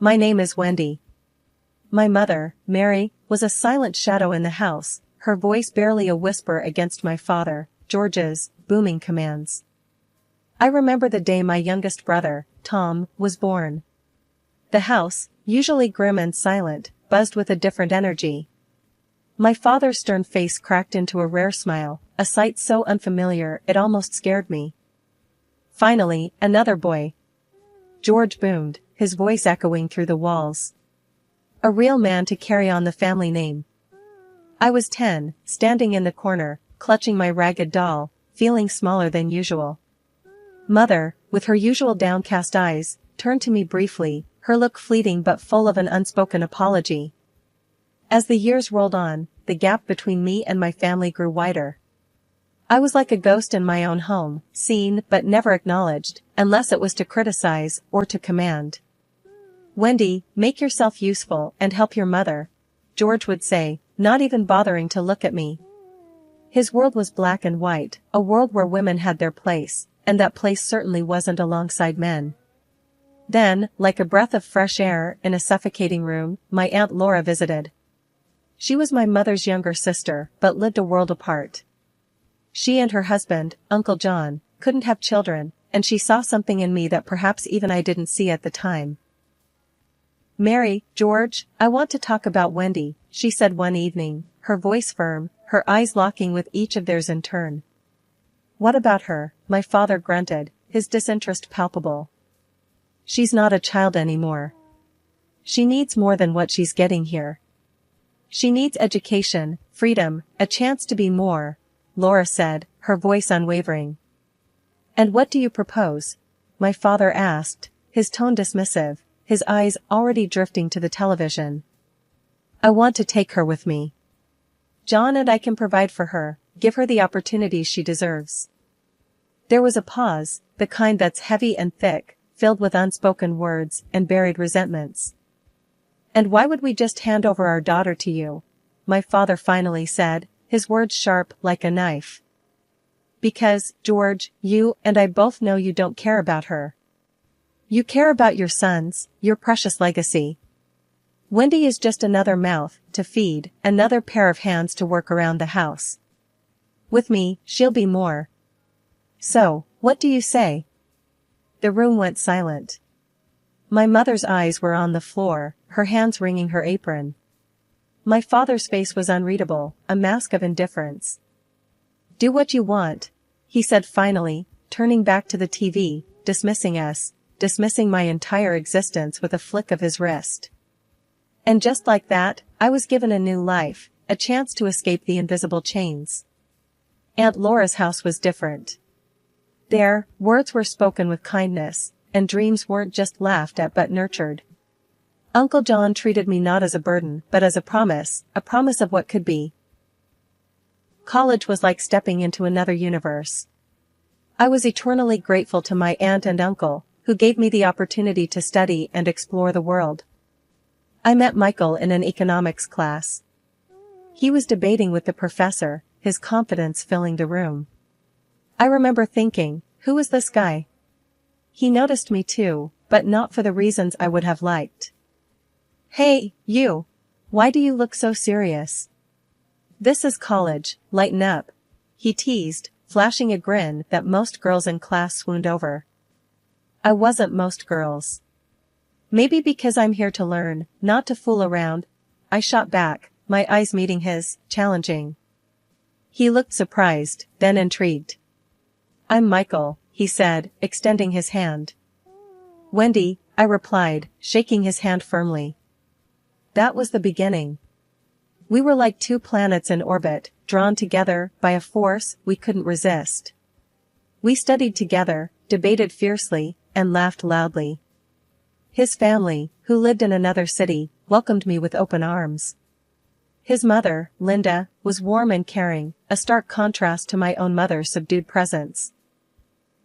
My name is Wendy. My mother, Mary, was a silent shadow in the house, her voice barely a whisper against my father, George's, booming commands. I remember the day my youngest brother, Tom, was born. The house, usually grim and silent, buzzed with a different energy. My father's stern face cracked into a rare smile, a sight so unfamiliar it almost scared me. Finally, another boy. George boomed, his voice echoing through the walls. A real man to carry on the family name. I was 10, standing in the corner, clutching my ragged doll, feeling smaller than usual. Mother, with her usual downcast eyes, turned to me briefly, her look fleeting but full of an unspoken apology. As the years rolled on, the gap between me and my family grew wider. I was like a ghost in my own home, seen but never acknowledged, unless it was to criticize or to command. "Wendy, make yourself useful and help your mother," George would say, not even bothering to look at me. His world was black and white, a world where women had their place, and that place certainly wasn't alongside men. Then, like a breath of fresh air in a suffocating room, my Aunt Laura visited. She was my mother's younger sister, but lived a world apart. She and her husband, Uncle John, couldn't have children, and she saw something in me that perhaps even I didn't see at the time. "Mary, George, I want to talk about Wendy," she said one evening, her voice firm, her eyes locking with each of theirs in turn. "What about her?" my father grunted, his disinterest palpable. "She's not a child anymore. She needs more than what she's getting here. She needs education, freedom, a chance to be more," Laura said, her voice unwavering. "And what do you propose?" my father asked, his tone dismissive, his eyes already drifting to the television. "I want to take her with me. John and I can provide for her, give her the opportunities she deserves." There was a pause, the kind that's heavy and thick, filled with unspoken words and buried resentments. "And why would we just hand over our daughter to you?" my father finally said, his words sharp like a knife. "Because, George, you and I both know you don't care about her. You care about your sons, your precious legacy. Wendy is just another mouth to feed, another pair of hands to work around the house. With me, she'll be more. So, what do you say?" The room went silent. My mother's eyes were on the floor, her hands wringing her apron. My father's face was unreadable, a mask of indifference. "Do what you want," he said finally, turning back to the TV, dismissing us, dismissing my entire existence with a flick of his wrist. And just like that, I was given a new life, a chance to escape the invisible chains. Aunt Laura's house was different. There, words were spoken with kindness, and dreams weren't just laughed at but nurtured. Uncle John treated me not as a burden but as a promise of what could be. College was like stepping into another universe. I was eternally grateful to my aunt and uncle, who gave me the opportunity to study and explore the world. I met Michael in an economics class. He was debating with the professor, his confidence filling the room. I remember thinking, who is this guy? He noticed me too, but not for the reasons I would have liked. "Hey, you! Why do you look so serious? This is college, lighten up," he teased, flashing a grin that most girls in class swooned over. I wasn't most girls. "Maybe because I'm here to learn, not to fool around," I shot back, my eyes meeting his, challenging. He looked surprised, then intrigued. "I'm Michael," he said, extending his hand. "Wendy," I replied, shaking his hand firmly. That was the beginning. We were like two planets in orbit, drawn together by a force we couldn't resist. We studied together, debated fiercely, and laughed loudly. His family, who lived in another city, welcomed me with open arms. His mother, Linda, was warm and caring, a stark contrast to my own mother's subdued presence.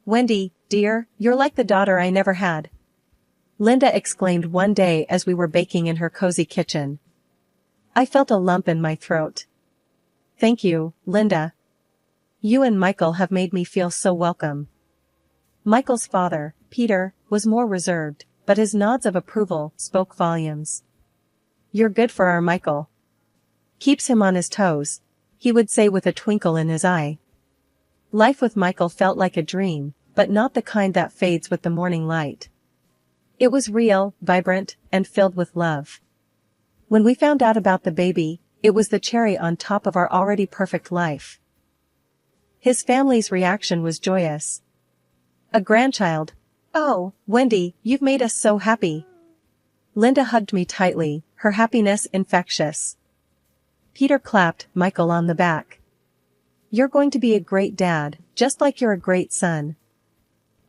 "Wendy, dear, you're like the daughter I never had," Linda exclaimed one day as we were baking in her cozy kitchen. I felt a lump in my throat. "Thank you, Linda. You and Michael have made me feel so welcome." Michael's father, Peter, was more reserved, but his nods of approval spoke volumes. "You're good for our Michael. Keeps him on his toes," he would say with a twinkle in his eye. Life with Michael felt like a dream, but not the kind that fades with the morning light. It was real, vibrant, and filled with love. When we found out about the baby, it was the cherry on top of our already perfect life. His family's reaction was joyous. "A grandchild. Oh, Wendy, you've made us so happy." Linda hugged me tightly, her happiness infectious. Peter clapped Michael on the back. "You're going to be a great dad, just like you're a great son."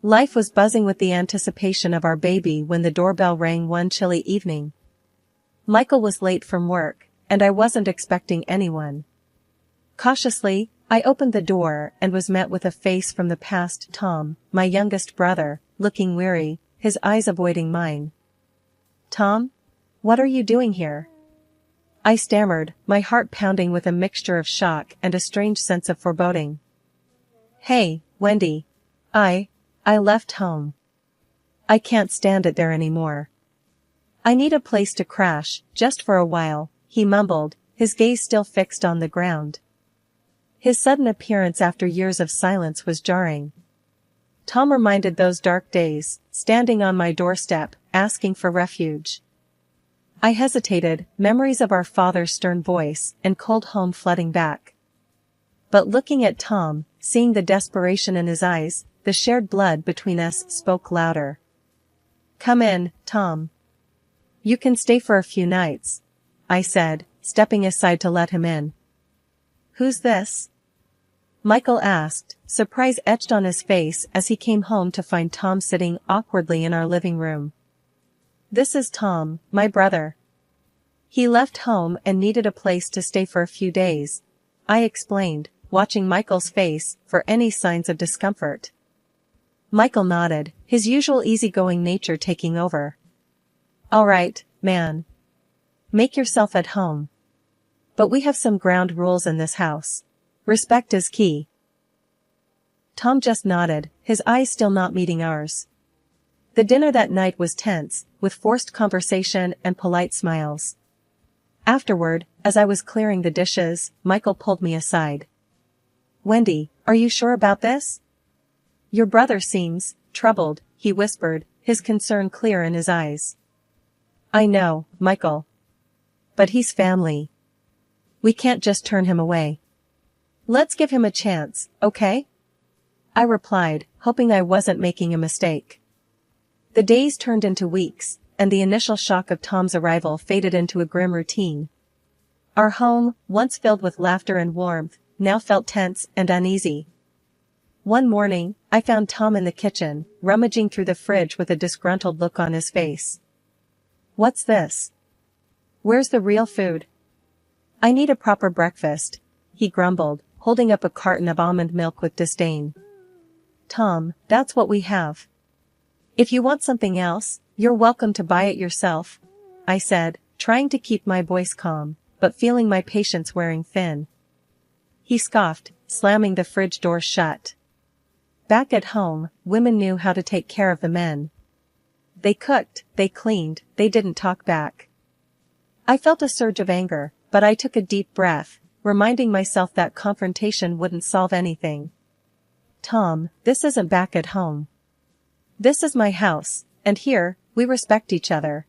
Life was buzzing with the anticipation of our baby when the doorbell rang one chilly evening. Michael was late from work, and I wasn't expecting anyone. Cautiously, I opened the door and was met with a face from the past. Tom, my youngest brother, looking weary, his eyes avoiding mine. "Tom? What are you doing here?" I stammered, my heart pounding with a mixture of shock and a strange sense of foreboding. "Hey, Wendy. I left home. I can't stand it there anymore. I need a place to crash, just for a while," he mumbled, his gaze still fixed on the ground. His sudden appearance after years of silence was jarring. Tom reminded those dark days, standing on my doorstep, asking for refuge. I hesitated, memories of our father's stern voice and cold home flooding back. But looking at Tom, seeing the desperation in his eyes, the shared blood between us spoke louder. "Come in, Tom. You can stay for a few nights," I said, stepping aside to let him in. "Who's this?" Michael asked, surprise etched on his face as he came home to find Tom sitting awkwardly in our living room. "This is Tom, my brother. He left home and needed a place to stay for a few days," I explained, watching Michael's face for any signs of discomfort. Michael nodded, his usual easygoing nature taking over. "All right, man. Make yourself at home. But we have some ground rules in this house. Respect is key." Tom just nodded, his eyes still not meeting ours. The dinner that night was tense, with forced conversation and polite smiles. Afterward, as I was clearing the dishes, Michael pulled me aside. "Wendy, are you sure about this? Your brother seems troubled," he whispered, his concern clear in his eyes. "I know, Michael. But he's family. We can't just turn him away. Let's give him a chance, okay?" I replied, hoping I wasn't making a mistake. The days turned into weeks, and the initial shock of Tom's arrival faded into a grim routine. Our home, once filled with laughter and warmth, now felt tense and uneasy. One morning, I found Tom in the kitchen, rummaging through the fridge with a disgruntled look on his face. "What's this? Where's the real food?" "I need a proper breakfast," he grumbled, holding up a carton of almond milk with disdain. "Tom, that's what we have. If you want something else, you're welcome to buy it yourself," I said, trying to keep my voice calm, but feeling my patience wearing thin. He scoffed, slamming the fridge door shut. Back at home, women knew how to take care of the men. They cooked, they cleaned, they didn't talk back. I felt a surge of anger, but I took a deep breath, reminding myself that confrontation wouldn't solve anything. "Tom, this isn't back at home. This is my house, and here, we respect each other.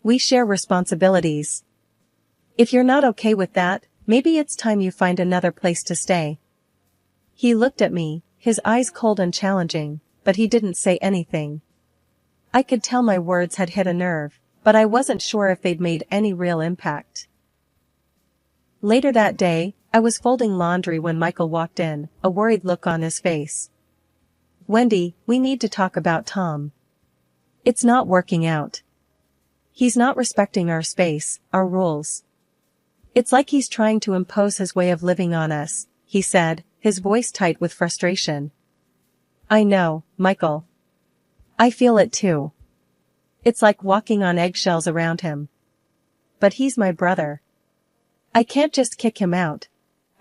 We share responsibilities. If you're not okay with that, maybe it's time you find another place to stay." He looked at me, his eyes cold and challenging, but he didn't say anything. I could tell my words had hit a nerve, but I wasn't sure if they'd made any real impact. Later that day, I was folding laundry when Michael walked in, a worried look on his face. "Wendy, we need to talk about Tom. It's not working out. He's not respecting our space, our rules. It's like he's trying to impose his way of living on us," he said, his voice tight with frustration. "I know, Michael. I feel it too. It's like walking on eggshells around him. But he's my brother. I can't just kick him out,"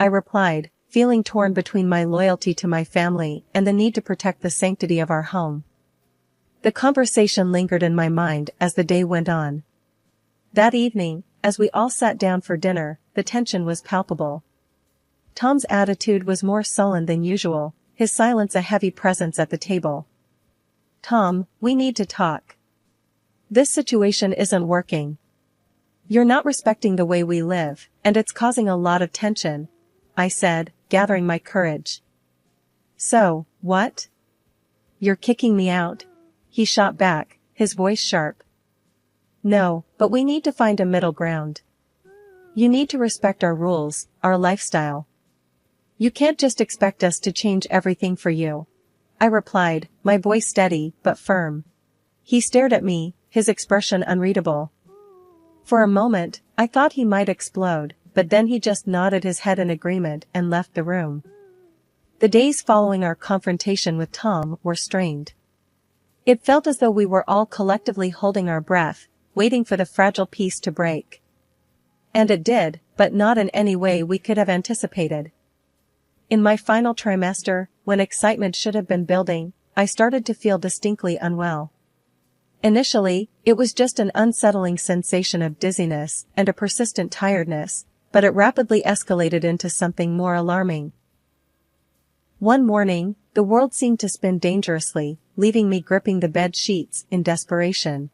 I replied, feeling torn between my loyalty to my family and the need to protect the sanctity of our home. The conversation lingered in my mind as the day went on. That evening, as we all sat down for dinner, the tension was palpable. Tom's attitude was more sullen than usual, his silence a heavy presence at the table. "Tom, we need to talk. This situation isn't working. You're not respecting the way we live, and it's causing a lot of tension," I said, gathering my courage. "So, what? You're kicking me out?" he shot back, his voice sharp. "No, but we need to find a middle ground. You need to respect our rules, our lifestyle. You can't just expect us to change everything for you," I replied, my voice steady but firm. He stared at me, his expression unreadable. For a moment, I thought he might explode, but then he just nodded his head in agreement and left the room. The days following our confrontation with Tom were strained. It felt as though we were all collectively holding our breath, waiting for the fragile peace to break. And it did, but not in any way we could have anticipated. In my final trimester, when excitement should have been building, I started to feel distinctly unwell. Initially, it was just an unsettling sensation of dizziness and a persistent tiredness, but it rapidly escalated into something more alarming. One morning, the world seemed to spin dangerously, leaving me gripping the bed sheets in desperation.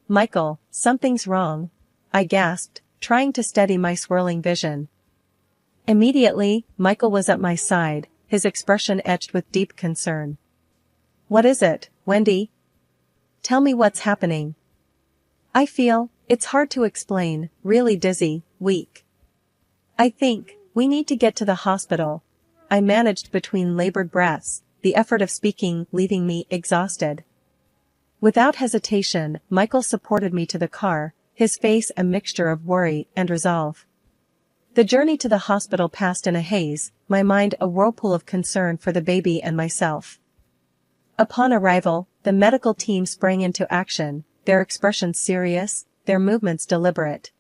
"Michael, something's wrong," I gasped, trying to steady my swirling vision. Immediately, Michael was at my side, his expression etched with deep concern. "What is it, Wendy? Tell me what's happening." It's hard to explain, really dizzy, weak. "I think, we need to get to the hospital," I managed between labored breaths, the effort of speaking leaving me exhausted. Without hesitation, Michael supported me to the car, his face a mixture of worry and resolve. The journey to the hospital passed in a haze, my mind a whirlpool of concern for the baby and myself. Upon arrival, the medical team sprang into action, their expressions serious, their movements deliberate.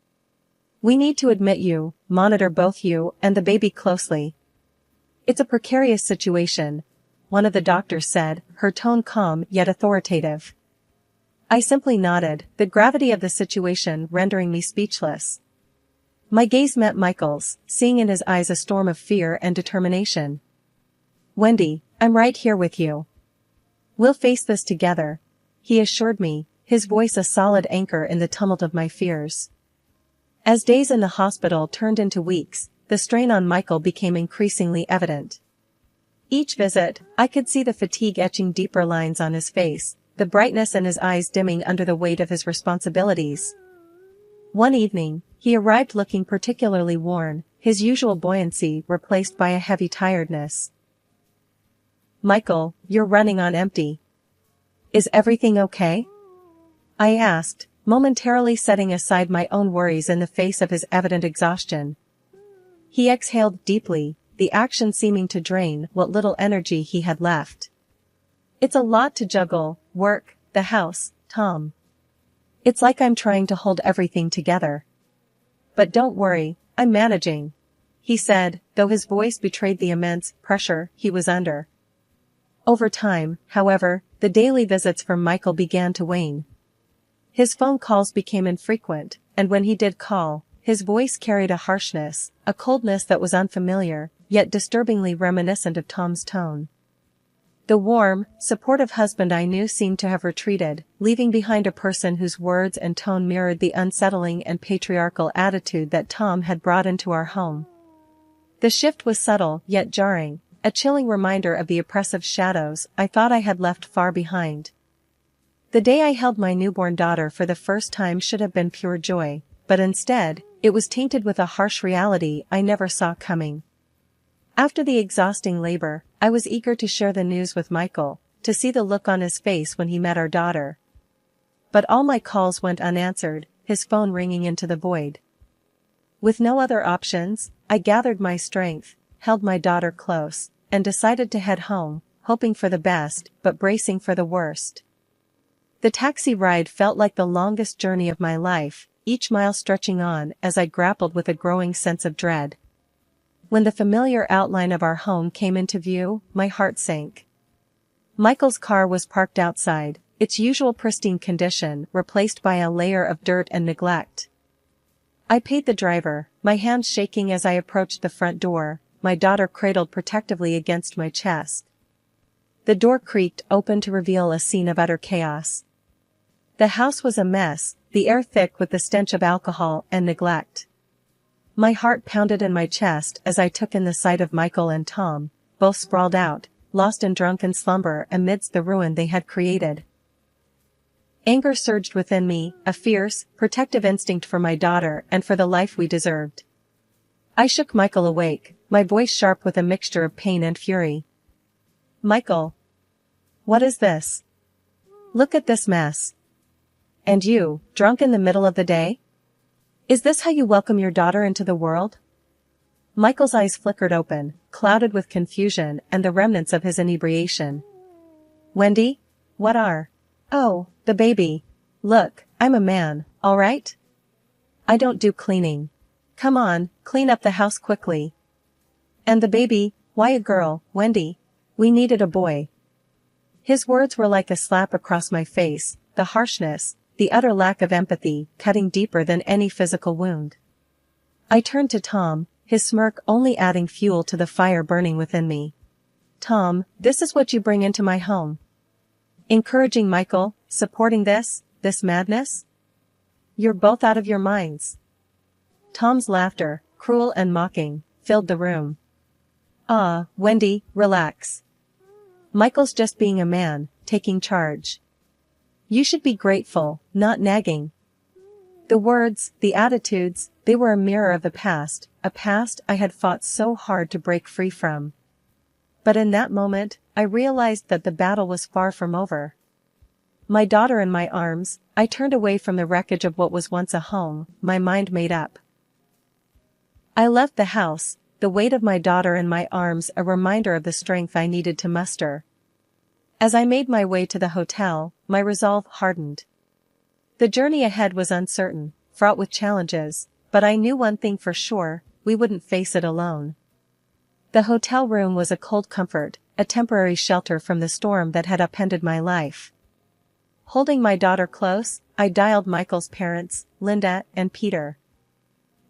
"We need to admit you, monitor both you and the baby closely. It's a precarious situation," one of the doctors said, her tone calm yet authoritative. I simply nodded, the gravity of the situation rendering me speechless. My gaze met Michael's, seeing in his eyes a storm of fear and determination. "Wendy, I'm right here with you. We'll face this together," he assured me, his voice a solid anchor in the tumult of my fears. As days in the hospital turned into weeks, the strain on Michael became increasingly evident. Each visit, I could see the fatigue etching deeper lines on his face, the brightness in his eyes dimming under the weight of his responsibilities. One evening, he arrived looking particularly worn, his usual buoyancy replaced by a heavy tiredness. "Michael, you're running on empty. Is everything okay?" I asked, momentarily setting aside my own worries in the face of his evident exhaustion. He exhaled deeply, the action seeming to drain what little energy he had left. "It's a lot to juggle, work, the house, Tom. It's like I'm trying to hold everything together. But don't worry, I'm managing," he said, though his voice betrayed the immense pressure he was under. Over time, however, the daily visits from Michael began to wane. His phone calls became infrequent, and when he did call, his voice carried a harshness, a coldness that was unfamiliar, yet disturbingly reminiscent of Tom's tone. The warm, supportive husband I knew seemed to have retreated, leaving behind a person whose words and tone mirrored the unsettling and patriarchal attitude that Tom had brought into our home. The shift was subtle yet jarring, a chilling reminder of the oppressive shadows I thought I had left far behind. The day I held my newborn daughter for the first time should have been pure joy, but instead, it was tainted with a harsh reality I never saw coming. After the exhausting labor, I was eager to share the news with Michael, to see the look on his face when he met our daughter. But all my calls went unanswered, his phone ringing into the void. With no other options, I gathered my strength, held my daughter close, and decided to head home, hoping for the best, but bracing for the worst. The taxi ride felt like the longest journey of my life, each mile stretching on as I grappled with a growing sense of dread. When the familiar outline of our home came into view, my heart sank. Michael's car was parked outside, its usual pristine condition replaced by a layer of dirt and neglect. I paid the driver, my hands shaking as I approached the front door, my daughter cradled protectively against my chest. The door creaked open to reveal a scene of utter chaos. The house was a mess, the air thick with the stench of alcohol and neglect. My heart pounded in my chest as I took in the sight of Michael and Tom, both sprawled out, lost in drunken slumber amidst the ruin they had created. Anger surged within me, a fierce, protective instinct for my daughter and for the life we deserved. I shook Michael awake, my voice sharp with a mixture of pain and fury. "Michael! What is this? Look at this mess. And you, drunk in the middle of the day? Is this how you welcome your daughter into the world?" Michael's eyes flickered open, clouded with confusion and the remnants of his inebriation. "Wendy? What are? Oh, the baby. Look, I'm a man, all right? I don't do cleaning. Come on, clean up the house quickly. And the baby, why a girl, Wendy? We needed a boy." His words were like a slap across my face, the harshness, the utter lack of empathy, cutting deeper than any physical wound. I turned to Tom, his smirk only adding fuel to the fire burning within me. "Tom, this is what you bring into my home? Encouraging Michael, supporting this madness? You're both out of your minds." Tom's laughter, cruel and mocking, filled the room. "Ah, Wendy, relax. Michael's just being a man, taking charge. You should be grateful, not nagging." The words, the attitudes, they were a mirror of the past, a past I had fought so hard to break free from. But in that moment, I realized that the battle was far from over. My daughter in my arms, I turned away from the wreckage of what was once a home, my mind made up. I left the house, the weight of my daughter in my arms a reminder of the strength I needed to muster. As I made my way to the hotel, my resolve hardened. The journey ahead was uncertain, fraught with challenges, but I knew one thing for sure, we wouldn't face it alone. The hotel room was a cold comfort, a temporary shelter from the storm that had upended my life. Holding my daughter close, I dialed Michael's parents, Linda and Peter.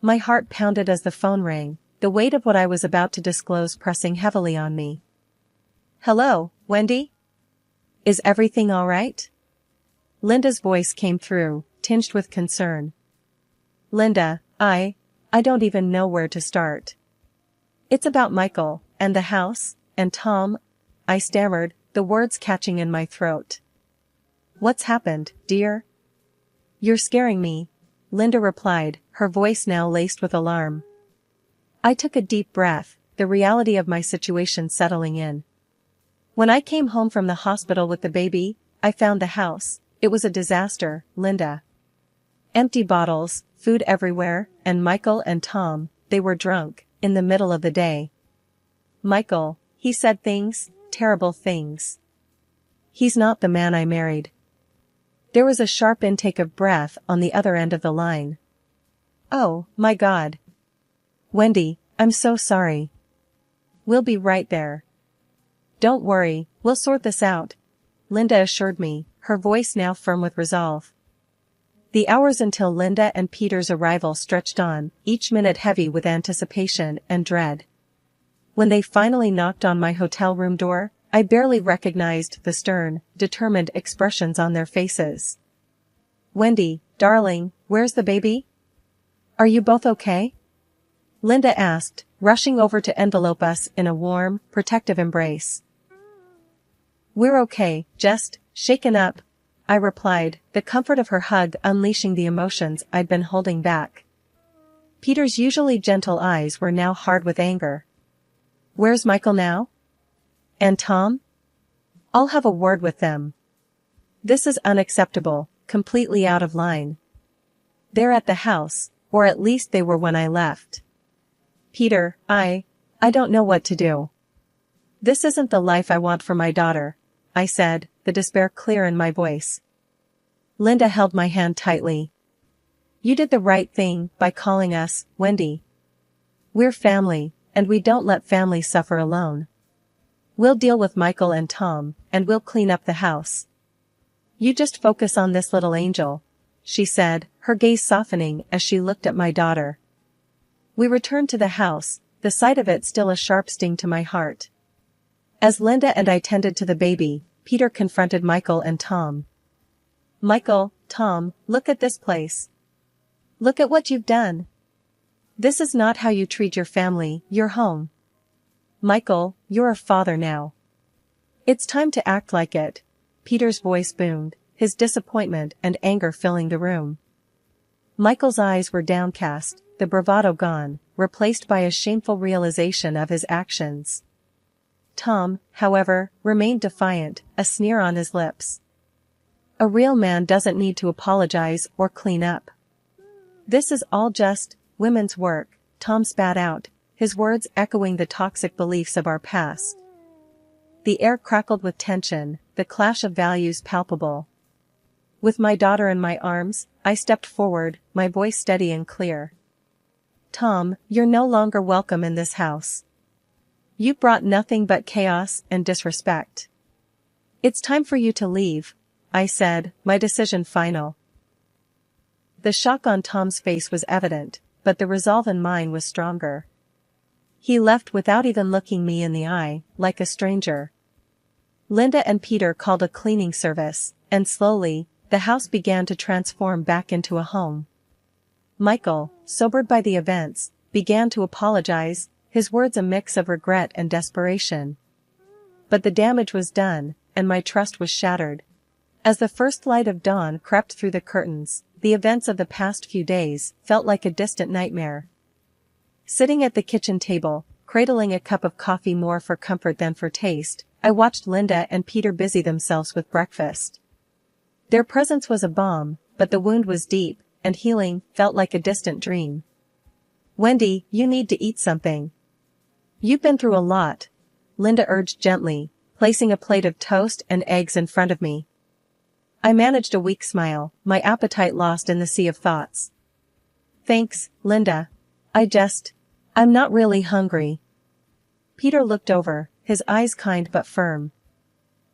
My heart pounded as the phone rang, the weight of what I was about to disclose pressing heavily on me. "Hello, Wendy? Is everything all right?" Linda's voice came through, tinged with concern. "Linda, I don't even know where to start. It's about Michael, and the house, and Tom," I stammered, the words catching in my throat. "What's happened, dear?" "You're scaring me," Linda replied, her voice now laced with alarm. I took a deep breath, the reality of my situation settling in. "When I came home from the hospital with the baby, I found the house. It was a disaster, Linda. Empty bottles, food everywhere, and Michael and Tom, they were drunk, in the middle of the day. Michael, he said things, terrible things. He's not the man I married." There was a sharp intake of breath on the other end of the line. "Oh, my God. Wendy, I'm so sorry. We'll be right there." "Don't worry, we'll sort this out," Linda assured me, her voice now firm with resolve. The hours until Linda and Peter's arrival stretched on, each minute heavy with anticipation and dread. When they finally knocked on my hotel room door, I barely recognized the stern, determined expressions on their faces. "Wendy, darling, where's the baby? Are you both okay?" Linda asked, rushing over to envelope us in a warm, protective embrace. "We're okay, just shaken up," I replied, the comfort of her hug unleashing the emotions I'd been holding back. Peter's usually gentle eyes were now hard with anger. "Where's Michael now? And Tom? I'll have a word with them. This is unacceptable, completely out of line. They're at the house, or at least they were when I left. Peter, I don't know what to do. This isn't the life I want for my daughter," I said, the despair clear in my voice. Linda held my hand tightly. "You did the right thing by calling us, Wendy. We're family, and we don't let family suffer alone. We'll deal with Michael and Tom, and we'll clean up the house." You just focus on this little angel, she said, her gaze softening as she looked at my daughter. We returned to the house, the sight of it still a sharp sting to my heart. As Linda and I tended to the baby, Peter confronted Michael and Tom. Michael, Tom, look at this place. Look at what you've done. This is not how you treat your family, your home. Michael, you're a father now. It's time to act like it. Peter's voice boomed, his disappointment and anger filling the room. Michael's eyes were downcast, the bravado gone, replaced by a shameful realization of his actions. Tom, however, remained defiant, a sneer on his lips. A real man doesn't need to apologize or clean up. This is all just women's work, Tom spat out, his words echoing the toxic beliefs of our past. The air crackled with tension, the clash of values palpable. With my daughter in my arms, I stepped forward, my voice steady and clear. Tom, you're no longer welcome in this house. You brought nothing but chaos and disrespect. It's time for you to leave, I said, my decision final. The shock on Tom's face was evident, but the resolve in mine was stronger. He left without even looking me in the eye, like a stranger. Linda and Peter called a cleaning service, and slowly, the house began to transform back into a home. Michael, sobered by the events, began to apologize, his words a mix of regret and desperation. But the damage was done, and my trust was shattered. As the first light of dawn crept through the curtains, the events of the past few days felt like a distant nightmare. Sitting at the kitchen table, cradling a cup of coffee more for comfort than for taste, I watched Linda and Peter busy themselves with breakfast. Their presence was a balm, but the wound was deep, and healing felt like a distant dream. Wendy, you need to eat something. You've been through a lot, Linda urged gently, placing a plate of toast and eggs in front of me. I managed a weak smile, my appetite lost in the sea of thoughts. Thanks, Linda. I'm not really hungry. Peter looked over, his eyes kind but firm.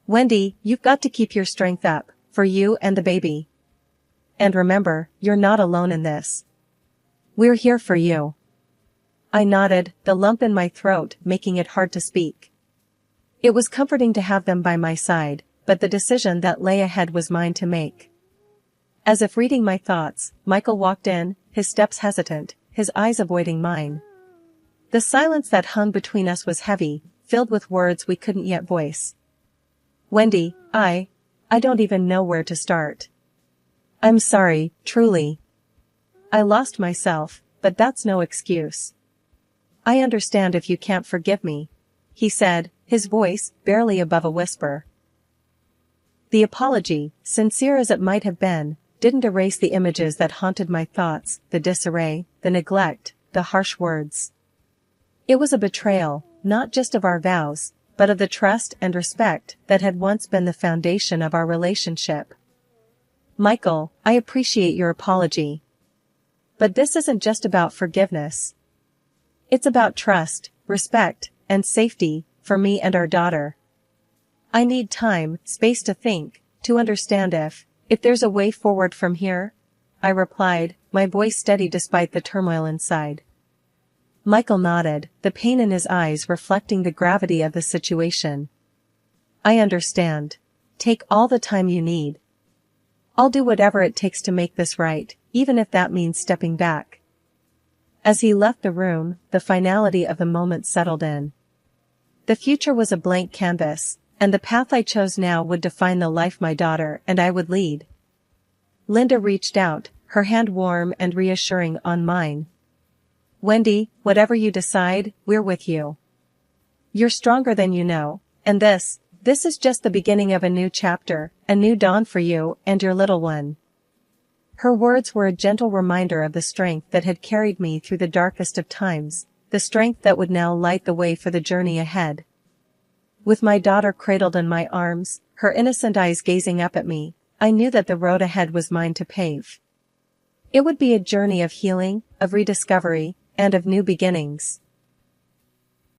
Wendy, you've got to keep your strength up, for you and the baby. And remember, you're not alone in this. We're here for you. I nodded, the lump in my throat making it hard to speak. It was comforting to have them by my side, but the decision that lay ahead was mine to make. As if reading my thoughts, Michael walked in, his steps hesitant, his eyes avoiding mine. The silence that hung between us was heavy, filled with words we couldn't yet voice. Wendy, I don't even know where to start. I'm sorry, truly. I lost myself, but that's no excuse. I understand if you can't forgive me, he said, his voice barely above a whisper. The apology, sincere as it might have been, didn't erase the images that haunted my thoughts, the disarray, the neglect, the harsh words. It was a betrayal, not just of our vows, but of the trust and respect that had once been the foundation of our relationship. Michael, I appreciate your apology. But this isn't just about forgiveness. It's about trust, respect, and safety, for me and our daughter. I need time, space to think, to understand if there's a way forward from here, I replied, my voice steady despite the turmoil inside. Michael nodded, the pain in his eyes reflecting the gravity of the situation. I understand. Take all the time you need. I'll do whatever it takes to make this right, even if that means stepping back. As he left the room, the finality of the moment settled in. The future was a blank canvas, and the path I chose now would define the life my daughter and I would lead. Linda reached out, her hand warm and reassuring on mine. Wendy, whatever you decide, we're with you. You're stronger than you know, and this is just the beginning of a new chapter, a new dawn for you and your little one. Her words were a gentle reminder of the strength that had carried me through the darkest of times, the strength that would now light the way for the journey ahead. With my daughter cradled in my arms, her innocent eyes gazing up at me, I knew that the road ahead was mine to pave. It would be a journey of healing, of rediscovery, and of new beginnings.